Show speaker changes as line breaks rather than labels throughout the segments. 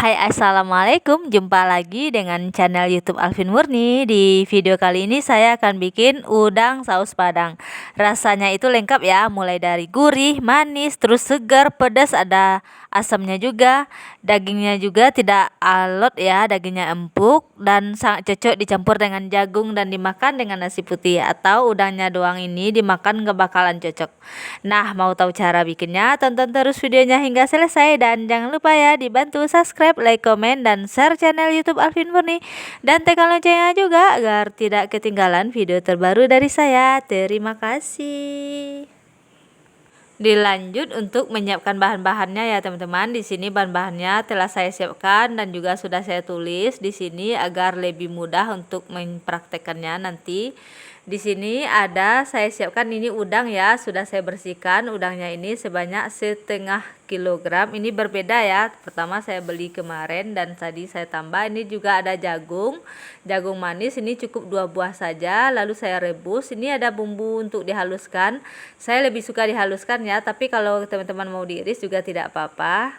Hai, assalamualaikum. Jumpa lagi dengan channel YouTube Alvin Murni. Di video kali ini saya akan bikin udang saus Padang. Rasanya itu lengkap ya, mulai dari gurih, manis, terus segar, pedas, ada asamnya juga. Dagingnya juga tidak alot ya, dagingnya empuk dan sangat cocok dicampur dengan jagung dan dimakan dengan nasi putih, atau udangnya doang ini dimakan gak bakalan cocok. Nah, mau tahu cara bikinnya? Tonton terus videonya hingga selesai dan jangan lupa ya dibantu subscribe, like, komen, dan share channel YouTube Alvin Murni, dan tekan loncengnya juga agar tidak ketinggalan video terbaru dari saya. Terima kasih. Dilanjut untuk menyiapkan bahan-bahannya ya teman-teman. Di sini bahan-bahannya telah saya siapkan dan juga sudah saya tulis di sini agar lebih mudah untuk mempraktekannya nanti. Di sini ada saya siapkan ini udang ya, sudah saya bersihkan. Udangnya ini sebanyak setengah kilogram. Ini berbeda ya. Pertama saya beli kemarin dan tadi saya tambah. Ini juga ada jagung manis, ini cukup 2 buah saja. Lalu saya rebus. Ini ada bumbu untuk dihaluskan. Saya lebih suka dihaluskan ya, tapi kalau teman-teman mau diiris juga tidak apa-apa.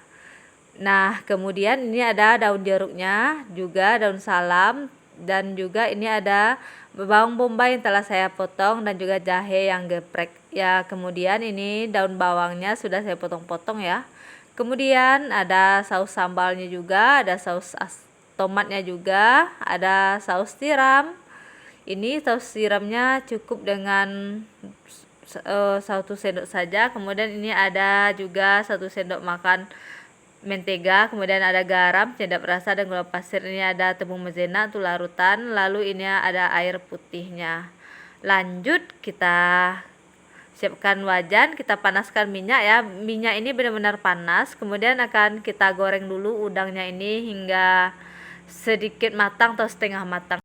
Nah, kemudian ini ada daun jeruknya, juga daun salam, dan juga ini ada bawang bombay yang telah saya potong, dan juga jahe yang geprek ya. Kemudian ini daun bawangnya sudah saya potong-potong ya. Kemudian ada saus sambalnya juga, ada saus tomatnya juga, ada saus tiram. Ini saus tiramnya cukup dengan 1 sendok saja. Kemudian ini ada juga 1 sendok makan mentega, kemudian ada garam, penyedap rasa, dan gula pasir. Ini ada tepung maizena untuk larutan, lalu ini ada air putihnya. Lanjut kita siapkan wajan, kita panaskan minyak ya. Minyak ini benar-benar panas. Kemudian akan kita goreng dulu udangnya ini hingga sedikit matang atau setengah matang.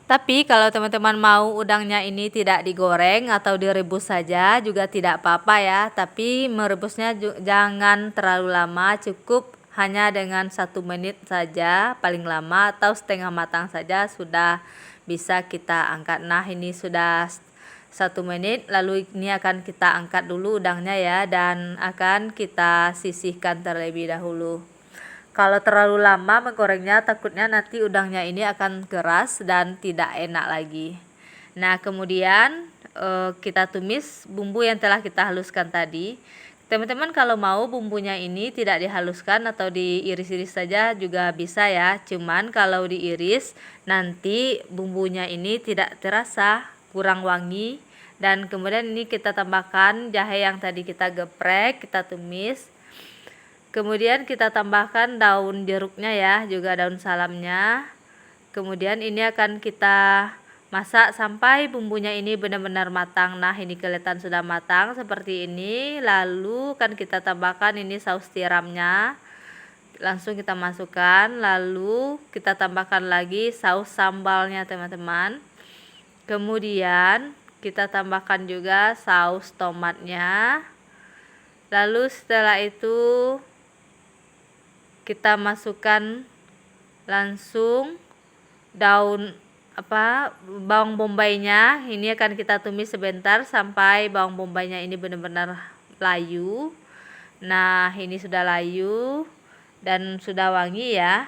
Tapi kalau teman-teman mau udangnya ini tidak digoreng atau direbus saja juga tidak apa-apa ya. Tapi merebusnya jangan terlalu lama, cukup hanya dengan 1 menit saja paling lama, atau setengah matang saja sudah bisa kita angkat. Nah, ini sudah 1 menit, lalu ini akan kita angkat dulu udangnya ya, dan akan kita sisihkan terlebih dahulu. Kalau terlalu lama menggorengnya, takutnya nanti udangnya ini akan keras dan tidak enak lagi. Nah, kemudian kita tumis bumbu yang telah kita haluskan tadi. Teman-teman kalau mau bumbunya ini tidak dihaluskan atau diiris-iris saja juga bisa ya. Cuman kalau diiris nanti bumbunya ini tidak terasa, kurang wangi. Dan kemudian ini kita tambahkan jahe yang tadi kita geprek, kita tumis. Kemudian kita tambahkan daun jeruknya ya, juga daun salamnya. Kemudian ini akan kita masak sampai bumbunya ini benar-benar matang. Nah, ini kelihatan sudah matang seperti ini. Lalu kan kita tambahkan ini saus tiramnya. Langsung kita masukkan, lalu kita tambahkan lagi saus sambalnya teman-teman. Kemudian kita tambahkan juga saus tomatnya. Lalu setelah itu kita masukkan langsung bawang bombaynya. Ini akan kita tumis sebentar sampai bawang bombaynya ini benar-benar layu. Nah, ini sudah layu dan sudah wangi ya.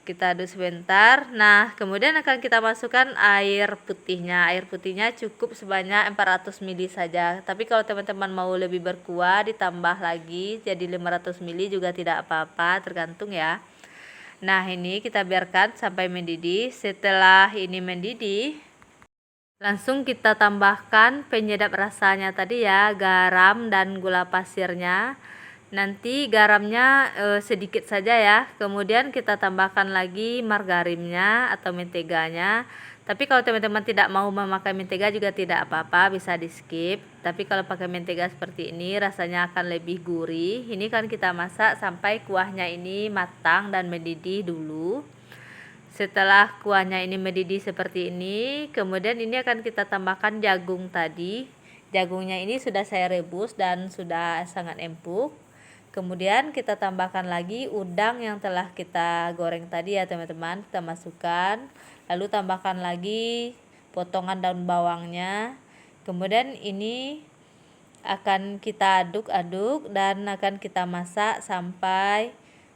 Kita aduk sebentar. Nah, kemudian akan kita masukkan air putihnya. Air putihnya cukup sebanyak 400 ml saja. Tapi kalau teman-teman mau lebih berkuah ditambah lagi jadi 500 ml juga tidak apa-apa, tergantung ya. Nah, ini kita biarkan sampai mendidih. Setelah ini mendidih, langsung kita tambahkan penyedap rasanya tadi ya, garam dan gula pasirnya. Nanti garamnya sedikit saja ya. Kemudian kita tambahkan lagi margarinnya atau menteganya. Tapi kalau teman-teman tidak mau memakai mentega juga tidak apa-apa, bisa di skip. Tapi kalau pakai mentega seperti ini rasanya akan lebih gurih. Ini kan kita masak sampai kuahnya ini matang dan mendidih dulu. Setelah kuahnya ini mendidih seperti ini, kemudian ini akan kita tambahkan jagung tadi. Jagungnya ini sudah saya rebus dan sudah sangat empuk. Kemudian kita tambahkan lagi udang yang telah kita goreng tadi ya teman-teman. Kita masukkan, lalu tambahkan lagi potongan daun bawangnya. Kemudian ini akan kita aduk-aduk dan akan kita masak sampai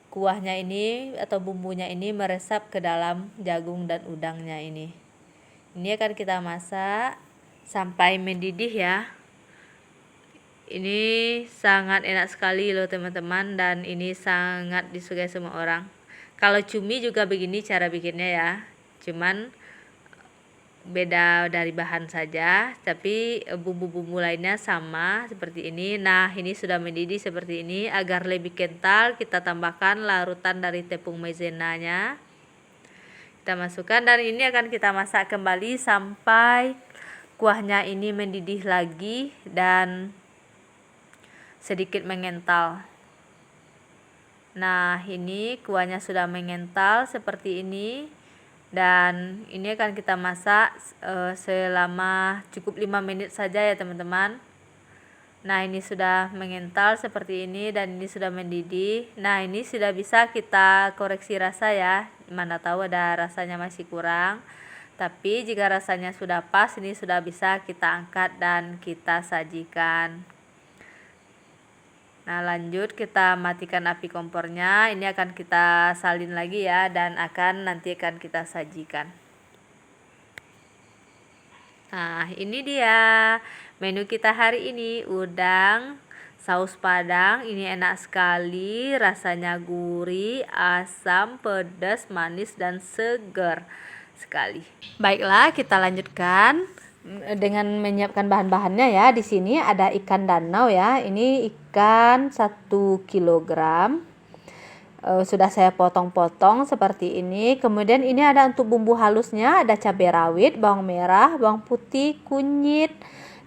kuahnya ini atau bumbunya ini meresap ke dalam jagung dan udangnya ini. Ini akan kita masak sampai mendidih ya. Ini sangat enak sekali loh teman-teman, dan ini sangat disukai semua orang. Kalau cumi juga begini cara bikinnya ya, cuman beda dari bahan saja, tapi bumbu-bumbu lainnya sama seperti ini. Nah, ini sudah mendidih seperti ini. Agar lebih kental, kita tambahkan larutan dari tepung maizenanya. Kita masukkan, dan ini akan kita masak kembali sampai kuahnya ini mendidih lagi dan sedikit mengental. Nah, ini kuahnya sudah mengental seperti ini. Dan ini akan kita masak selama cukup 5 menit saja ya teman-teman. Nah, ini sudah mengental seperti ini dan ini sudah mendidih. Nah, ini sudah bisa kita koreksi rasa ya, mana tahu ada rasanya masih kurang. Tapi jika rasanya sudah pas, ini sudah bisa kita angkat dan kita sajikan. Nah, lanjut kita matikan api kompornya. Ini akan kita salin lagi ya, dan nanti akan kita sajikan. Nah, ini dia menu kita hari ini, udang saus padang. Ini enak sekali, rasanya gurih, asam, pedas, manis, dan segar sekali. Baiklah, kita lanjutkan dengan menyiapkan bahan-bahannya ya. Di sini ada ikan danau ya. Ini ikan 1 kilogram. Sudah saya potong-potong seperti ini. Kemudian ini ada untuk bumbu halusnya, ada cabai rawit, bawang merah, bawang putih, kunyit,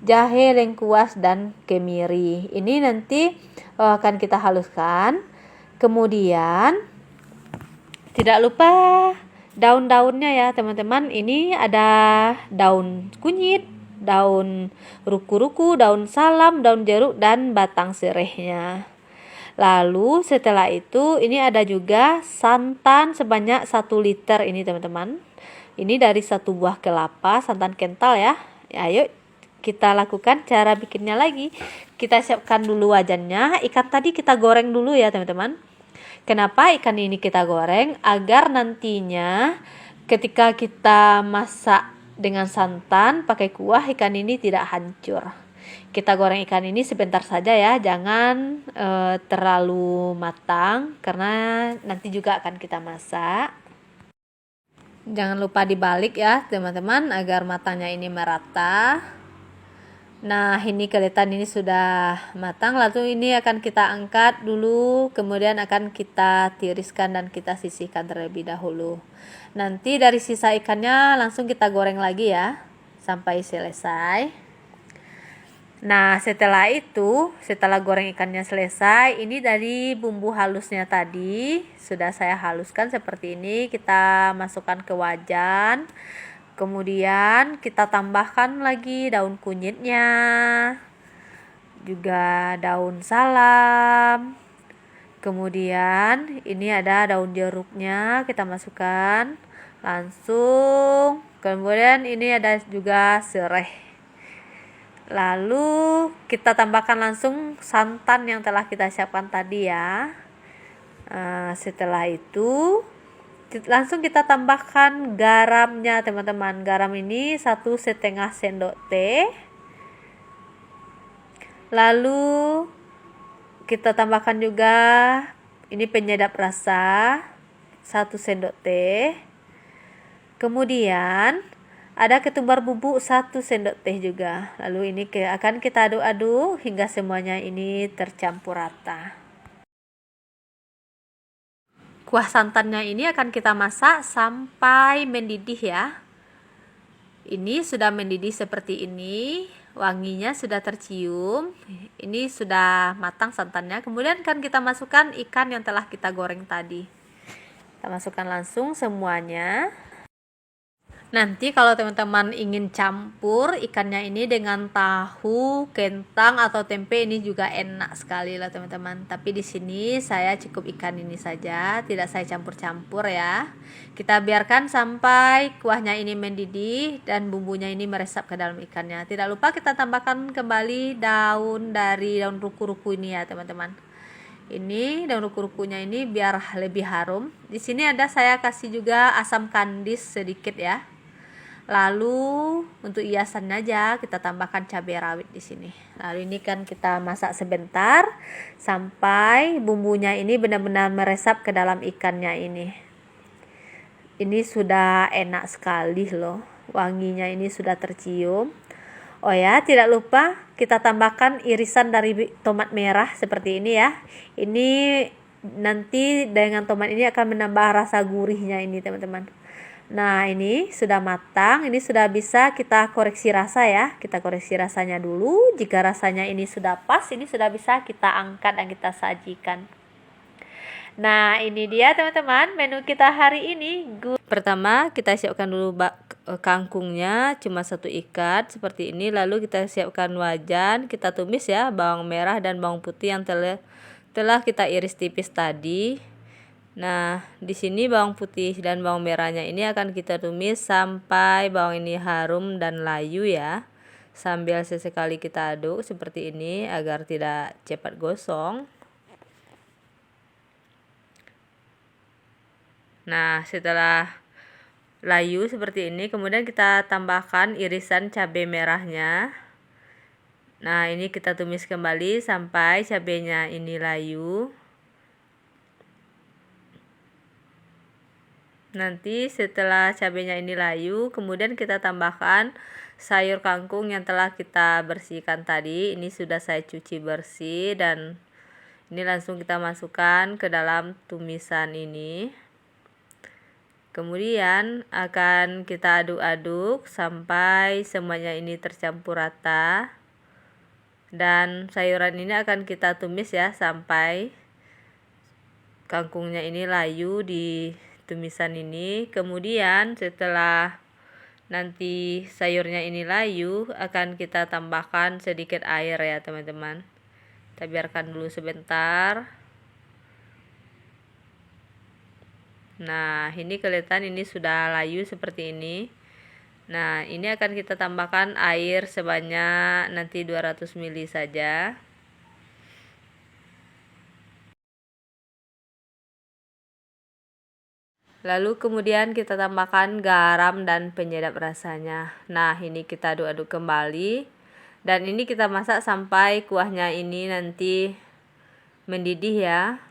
jahe, lengkuas, dan kemiri. Ini nanti akan kita haluskan. Kemudian tidak lupa daun-daunnya ya teman-teman. Ini ada daun kunyit, daun ruku-ruku, daun salam, daun jeruk, dan batang serehnya. Lalu setelah itu ini ada juga santan sebanyak 1 liter ini teman-teman. Ini dari 1 buah kelapa, santan kental ya. Ayo kita lakukan cara bikinnya lagi. Kita siapkan dulu wajannya. Ikan tadi kita goreng dulu ya teman-teman. Kenapa ikan ini kita goreng? Agar nantinya ketika kita masak dengan santan pakai kuah, ikan ini tidak hancur. Kita goreng ikan ini sebentar saja ya, jangan terlalu matang karena nanti juga akan kita masak. Jangan lupa dibalik ya teman-teman agar matangnya ini merata. Nah, ini kelihatan ini sudah matang. Lalu ini akan kita angkat dulu, kemudian akan kita tiriskan dan kita sisihkan terlebih dahulu. Nanti dari sisa ikannya langsung kita goreng lagi ya sampai selesai. Nah, setelah goreng ikannya selesai, ini dari bumbu halusnya tadi sudah saya haluskan seperti ini. Kita masukkan ke wajan. Kemudian kita tambahkan lagi daun kunyitnya, juga daun salam. Kemudian ini ada daun jeruknya, kita masukkan langsung. Kemudian ini ada juga serai. Lalu kita tambahkan langsung santan yang telah kita siapkan tadi ya. Setelah itu langsung kita tambahkan garamnya teman-teman. Garam ini 1,5 sendok teh. Lalu kita tambahkan juga ini penyedap rasa 1 sendok teh. Kemudian ada ketumbar bubuk 1 sendok teh juga. Lalu ini akan kita aduk-aduk hingga semuanya ini tercampur rata. Kuah santannya ini akan kita masak sampai mendidih ya. Ini sudah mendidih seperti ini. Wanginya sudah tercium. Ini sudah matang santannya. Kemudian akan kita masukkan ikan yang telah kita goreng tadi. Kita masukkan langsung semuanya. Nanti kalau teman-teman ingin campur ikannya ini dengan tahu, kentang, atau tempe, ini juga enak sekali lah teman-teman. Tapi di sini saya cukup ikan ini saja, tidak saya campur-campur ya. Kita biarkan sampai kuahnya ini mendidih dan bumbunya ini meresap ke dalam ikannya. Tidak lupa kita tambahkan kembali daun ruku-ruku ini ya teman-teman. Ini daun ruku-rukunya ini biar lebih harum. Di sini ada saya kasih juga asam kandis sedikit ya. Lalu untuk hiasannya aja kita tambahkan cabai rawit di sini. Lalu ini kan kita masak sebentar sampai bumbunya ini benar-benar meresap ke dalam ikannya ini. Ini sudah enak sekali loh, wanginya ini sudah tercium. Oh ya, tidak lupa kita tambahkan irisan dari tomat merah seperti ini ya. Ini nanti dengan tomat ini akan menambah rasa gurihnya ini teman-teman. Nah ini sudah matang, ini sudah bisa kita koreksi rasa ya. Kita koreksi rasanya dulu. Jika rasanya ini sudah pas, ini sudah bisa kita angkat dan kita sajikan. Nah ini dia teman-teman menu kita hari ini. Pertama kita siapkan dulu kangkungnya, cuma 1 ikat seperti ini. Lalu kita siapkan wajan, kita tumis ya bawang merah dan bawang putih yang telah kita iris tipis tadi. Nah di sini bawang putih dan bawang merahnya ini akan kita tumis sampai bawang ini harum dan layu ya, sambil sesekali kita aduk seperti ini agar tidak cepat gosong. Nah setelah layu seperti ini kemudian kita tambahkan irisan cabai merahnya. Nah ini kita tumis kembali sampai cabainya ini layu. Nanti setelah cabainya ini layu kemudian kita tambahkan sayur kangkung yang telah kita bersihkan tadi. Ini sudah saya cuci bersih dan ini langsung kita masukkan ke dalam tumisan ini. Kemudian akan kita aduk-aduk sampai semuanya ini tercampur rata. Dan sayuran ini akan kita tumis ya sampai kangkungnya ini layu di tumisan ini. Kemudian setelah nanti sayurnya ini layu akan kita tambahkan sedikit air ya teman-teman. Kita biarkan dulu sebentar. Nah ini kelihatan ini sudah layu seperti ini. Nah ini akan kita tambahkan air sebanyak nanti 200 ml saja. Lalu kemudian kita tambahkan garam dan penyedap rasanya. Nah ini kita aduk-aduk kembali. Dan ini kita masak sampai kuahnya ini nanti mendidih ya.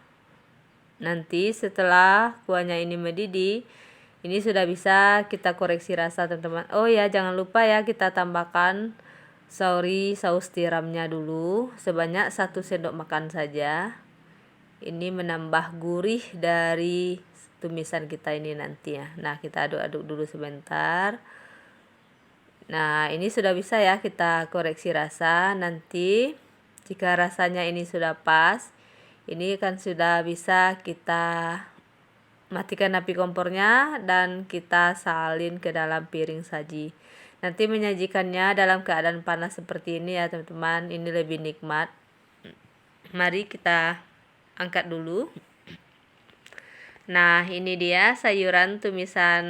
Nanti setelah kuahnya ini mendidih, ini sudah bisa kita koreksi rasa teman-teman. Oh ya jangan lupa ya kita tambahkan saus tiramnya dulu sebanyak 1 sendok makan saja. Ini menambah gurih dari tumisan kita ini nanti ya. Nah kita aduk-aduk dulu sebentar. Nah ini sudah bisa ya kita koreksi rasa. Nanti jika rasanya ini sudah pas, ini kan sudah bisa kita matikan api kompornya dan kita salin ke dalam piring saji. Nanti menyajikannya dalam keadaan panas seperti ini ya teman-teman, ini lebih nikmat. Mari kita angkat dulu. Nah ini dia sayuran tumisan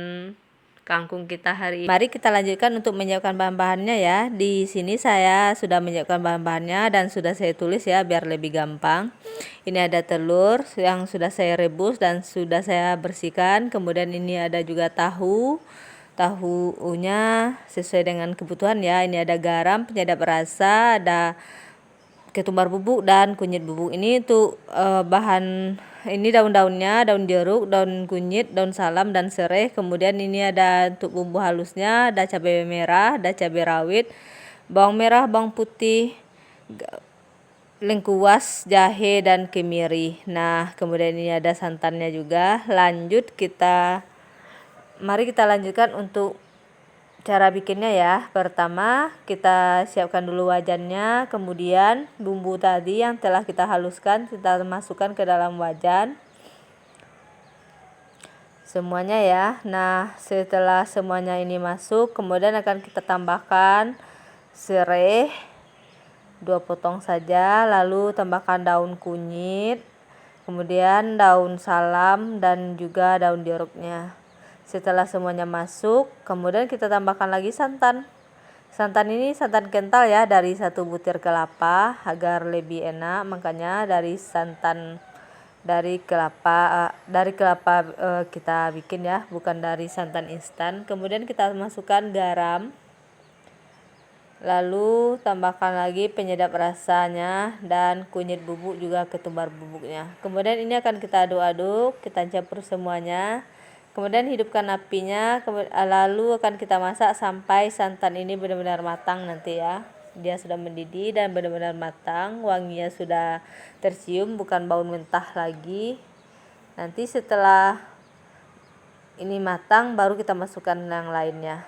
kangkung kita hari ini. Mari kita lanjutkan untuk menyiapkan bahan-bahannya ya. Di sini saya sudah menyiapkan bahan-bahannya dan sudah saya tulis ya biar lebih gampang. Ini ada telur yang sudah saya rebus dan sudah saya bersihkan. Kemudian ini ada juga tahunya sesuai dengan kebutuhan ya. Ini ada garam, penyedap rasa, ada ketumbar bubuk dan kunyit bubuk. Ini untuk bahan ini daun-daunnya, daun jeruk, daun kunyit, daun salam dan serai. Kemudian ini ada untuk bumbu halusnya, ada cabai merah, ada cabai rawit, bawang merah, bawang putih, lengkuas, jahe dan kemiri. Nah kemudian ini ada santannya juga. Mari kita lanjutkan untuk cara bikinnya ya. Pertama kita siapkan dulu wajannya, kemudian bumbu tadi yang telah kita haluskan kita masukkan ke dalam wajan semuanya ya. Nah setelah semuanya ini masuk kemudian akan kita tambahkan serai 2 potong saja, lalu tambahkan daun kunyit, kemudian daun salam dan juga daun jeruknya. Setelah semuanya masuk kemudian kita tambahkan lagi santan Santan ini santan kental ya, dari 1 butir kelapa agar lebih enak, makanya dari kelapa kita bikin ya, bukan dari santan instan. Kemudian kita masukkan garam, lalu tambahkan lagi penyedap rasanya dan kunyit bubuk juga ketumbar bubuknya. Kemudian ini akan kita aduk-aduk, kita campur semuanya. Kemudian hidupkan apinya, lalu akan kita masak sampai santan ini benar-benar matang nanti ya. Dia sudah mendidih dan benar-benar matang, wanginya sudah tercium, bukan bau mentah lagi. Nanti setelah ini matang baru kita masukkan yang lainnya.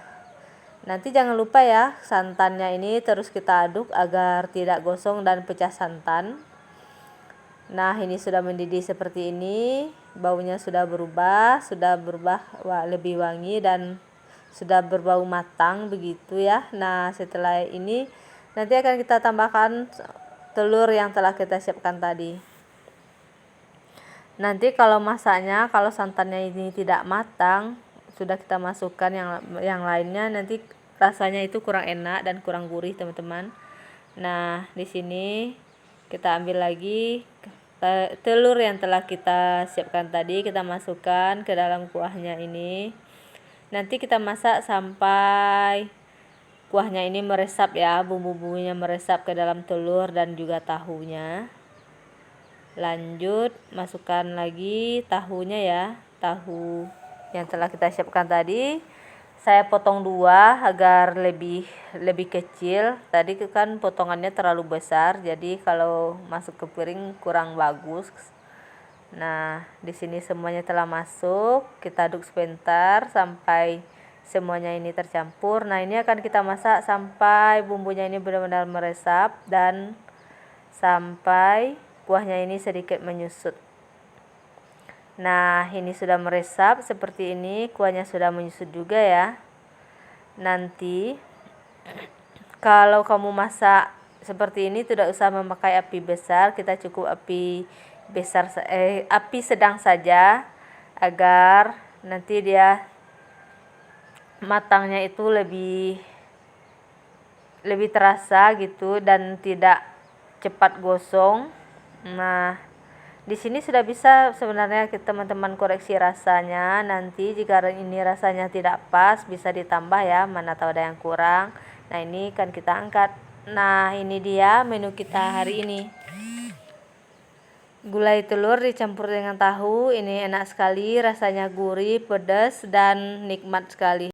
Nanti jangan lupa ya, santannya ini terus kita aduk agar tidak gosong dan pecah santan. Nah, ini sudah mendidih seperti ini, baunya sudah berubah lebih wangi dan sudah berbau matang begitu ya. Nah, setelah ini nanti akan kita tambahkan telur yang telah kita siapkan tadi. Nanti kalau masaknya, kalau santannya ini tidak matang, sudah kita masukkan yang lainnya, nanti rasanya itu kurang enak dan kurang gurih, teman-teman. Nah, di sini kita ambil lagi telur yang telah kita siapkan tadi, kita masukkan ke dalam kuahnya ini. Nanti kita masak sampai kuahnya ini meresap ya, bumbu-bumbunya meresap ke dalam telur dan juga tahunya. Lanjut masukkan lagi tahunya ya, tahu yang telah kita siapkan tadi. Saya potong 2 agar lebih kecil. Tadi kan potongannya terlalu besar, jadi kalau masuk ke piring kurang bagus. Nah, di sini semuanya telah masuk. Kita aduk sebentar sampai semuanya ini tercampur. Nah, ini akan kita masak sampai bumbunya ini benar-benar meresap dan sampai kuahnya ini sedikit menyusut. Nah, ini sudah meresap seperti ini, kuahnya sudah menyusut juga ya. Nanti kalau kamu masak seperti ini tidak usah memakai api besar, kita cukup api sedang saja agar nanti dia matangnya itu lebih terasa gitu dan tidak cepat gosong. Nah, di sini sudah bisa sebenarnya teman-teman koreksi rasanya. Nanti jika ini rasanya tidak pas bisa ditambah ya, mana tahu ada yang kurang. Nah, ini kan kita angkat. Nah, ini dia menu kita hari ini. Gulai telur dicampur dengan tahu, ini enak sekali, rasanya gurih, pedas dan nikmat sekali.